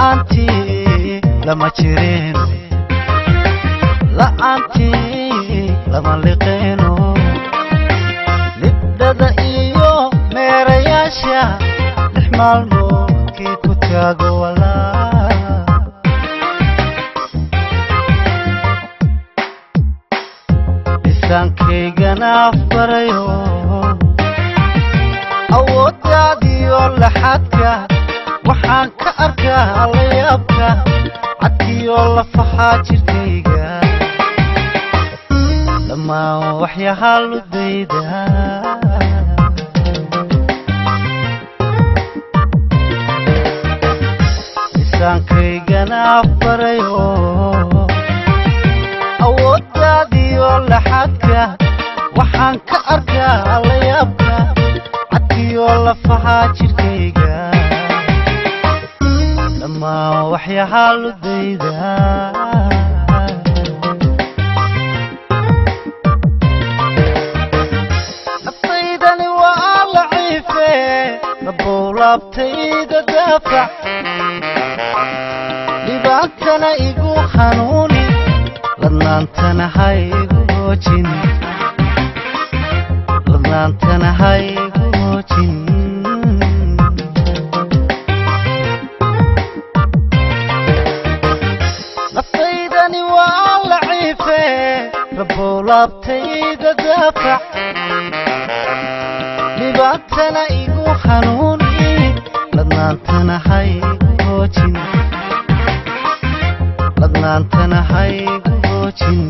la'aanti lama jirin la'aanti lama liqeeno libdada iyo meerayaasha maalmoodkii ku taago walaa lisaankaygana afbarayo awooddaadiyo laxadka waxaan ka arkaa la yaabka cadkiyo lafaxaa jirkayga dhammaan waxyahaa ludayda lisaankaygana afbarayo awooddaadiyo laxadka waxaan ka arkaa la yaabka cadkiyo lafaxaa jirkayga dhammaan waxyahaa ludayda naftaydani waa laciife rabow laabtayda daafac libaantana igu hanuuni ladnaantana ha igu hoojin ladnaantana ha igu hoojin naftaydani waa laciife rabow laabtayda daafac libaantana igu hanuuni ladnaantana ha igu hoojin ladnaantana ha igu hoojin